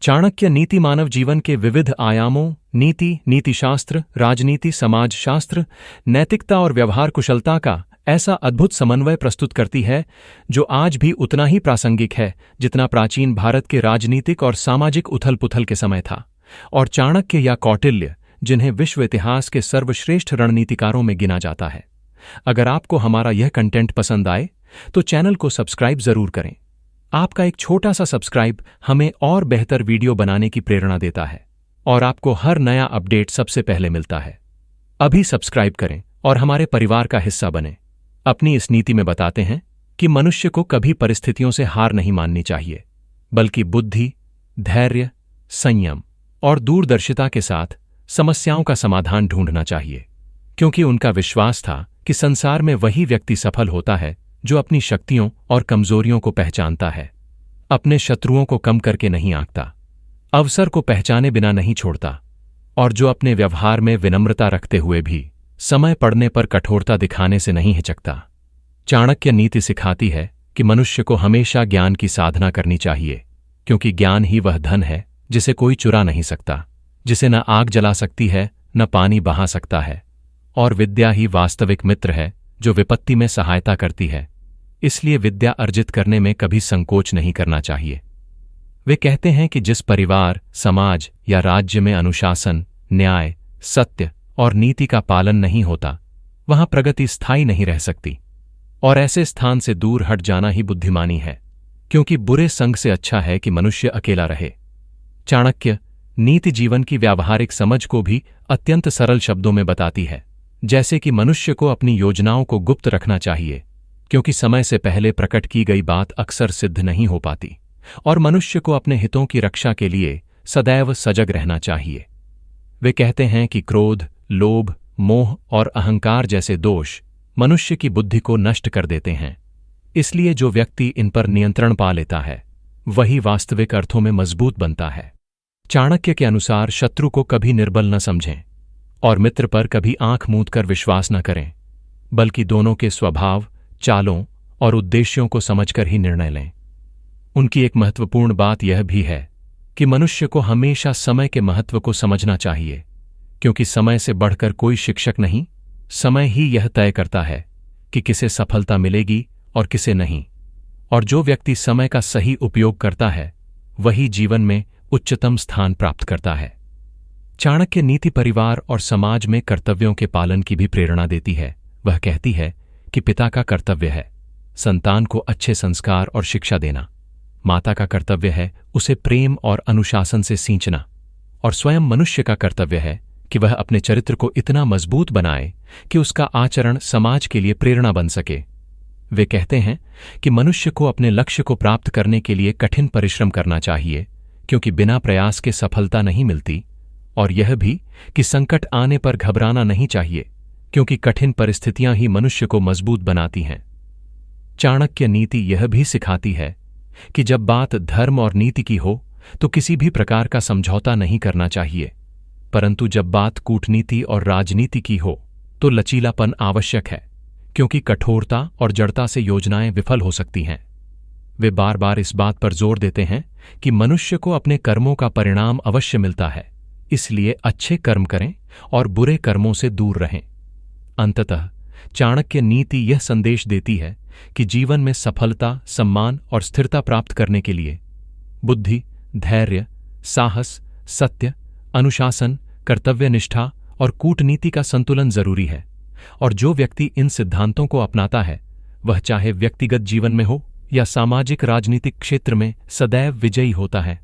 चाणक्य नीति मानव जीवन के विविध आयामों नीति, नीतिशास्त्र, राजनीति, समाजशास्त्र, नैतिकता और व्यवहार कुशलता का ऐसा अद्भुत समन्वय प्रस्तुत करती है जो आज भी उतना ही प्रासंगिक है जितना प्राचीन भारत के राजनीतिक और सामाजिक उथल-पुथल के समय था। और चाणक्य या कौटिल्य, जिन्हें विश्व इतिहास के सर्वश्रेष्ठ रणनीतिकारों में गिना जाता है। अगर आपको हमारा यह कंटेंट पसंद आए तो चैनल को सब्सक्राइब जरूर करें। आपका एक छोटा सा सब्सक्राइब हमें और बेहतर वीडियो बनाने की प्रेरणा देता है और आपको हर नया अपडेट सबसे पहले मिलता है। अभी सब्सक्राइब करें और हमारे परिवार का हिस्सा बनें। अपनी इस नीति में बताते हैं कि मनुष्य को कभी परिस्थितियों से हार नहीं माननी चाहिए, बल्कि बुद्धि, धैर्य, संयम और दूरदर्शिता के साथ समस्याओं का समाधान ढूंढना चाहिए, क्योंकि उनका विश्वास था कि संसार में वही व्यक्ति सफल होता है जो अपनी शक्तियों और कमजोरियों को पहचानता है, अपने शत्रुओं को कम करके नहीं आंकता, अवसर को पहचाने बिना नहीं छोड़ता, और जो अपने व्यवहार में विनम्रता रखते हुए भी समय पड़ने पर कठोरता दिखाने से नहीं हिचकता। चाणक्य नीति सिखाती है कि मनुष्य को हमेशा ज्ञान की साधना करनी चाहिए, क्योंकि ज्ञान ही वह धन है जिसे कोई चुरा नहीं सकता, जिसे न आग जला सकती है न पानी बहा सकता है, और विद्या ही वास्तविक मित्र है जो विपत्ति में सहायता करती है। इसलिए विद्या अर्जित करने में कभी संकोच नहीं करना चाहिए। वे कहते हैं कि जिस परिवार, समाज या राज्य में अनुशासन, न्याय, सत्य और नीति का पालन नहीं होता, वहां प्रगति स्थायी नहीं रह सकती, और ऐसे स्थान से दूर हट जाना ही बुद्धिमानी है, क्योंकि बुरे संग से अच्छा है कि मनुष्य अकेला रहे। चाणक्य नीति जीवन की व्यावहारिक समझ को भी अत्यंत सरल शब्दों में बताती है, जैसे कि मनुष्य को अपनी योजनाओं को गुप्त रखना चाहिए, क्योंकि समय से पहले प्रकट की गई बात अक्सर सिद्ध नहीं हो पाती, और मनुष्य को अपने हितों की रक्षा के लिए सदैव सजग रहना चाहिए। वे कहते हैं कि क्रोध, लोभ, मोह और अहंकार जैसे दोष मनुष्य की बुद्धि को नष्ट कर देते हैं। इसलिए जो व्यक्ति इन पर नियंत्रण पा लेता है वही वास्तविक अर्थों में मजबूत बनता है। चाणक्य के अनुसार शत्रु को कभी निर्बल न समझें और मित्र पर कभी आंख मूंद कर विश्वास न करें, बल्कि दोनों के स्वभाव, चालों और उद्देश्यों को समझकर ही निर्णय लें। उनकी एक महत्वपूर्ण बात यह भी है कि मनुष्य को हमेशा समय के महत्व को समझना चाहिए, क्योंकि समय से बढ़कर कोई शिक्षक नहीं, समय ही यह तय करता है कि किसे सफलता मिलेगी और किसे नहीं, और जो व्यक्ति समय का सही उपयोग करता है वही जीवन में उच्चतम स्थान प्राप्त करता है। चाणक्य नीति परिवार और समाज में कर्तव्यों के पालन की भी प्रेरणा देती है। वह कहती है कि पिता का कर्तव्य है संतान को अच्छे संस्कार और शिक्षा देना, माता का कर्तव्य है उसे प्रेम और अनुशासन से सींचना, और स्वयं मनुष्य का कर्तव्य है कि वह अपने चरित्र को इतना मजबूत बनाए कि उसका आचरण समाज के लिए प्रेरणा बन सके। वे कहते हैं कि मनुष्य को अपने लक्ष्य को प्राप्त करने के लिए कठिन परिश्रम करना चाहिए, क्योंकि बिना प्रयास के सफलता नहीं मिलती, और यह भी कि संकट आने पर घबराना नहीं चाहिए, क्योंकि कठिन परिस्थितियां ही मनुष्य को मजबूत बनाती हैं। चाणक्य नीति यह भी सिखाती है कि जब बात धर्म और नीति की हो तो किसी भी प्रकार का समझौता नहीं करना चाहिए, परंतु जब बात कूटनीति और राजनीति की हो तो लचीलापन आवश्यक है, क्योंकि कठोरता और जड़ता से योजनाएं विफल हो सकती हैं। वे बार बार इस बात पर जोर देते हैं कि मनुष्य को अपने कर्मों का परिणाम अवश्य मिलता है, इसलिए अच्छे कर्म करें और बुरे कर्मों से दूर रहें। अंततः चाणक्य नीति यह संदेश देती है कि जीवन में सफलता, सम्मान और स्थिरता प्राप्त करने के लिए बुद्धि, धैर्य, साहस, सत्य, अनुशासन, कर्तव्यनिष्ठा और कूटनीति का संतुलन जरूरी है, और जो व्यक्ति इन सिद्धांतों को अपनाता है वह चाहे व्यक्तिगत जीवन में हो या सामाजिक राजनीतिक क्षेत्र में सदैव विजयी होता है।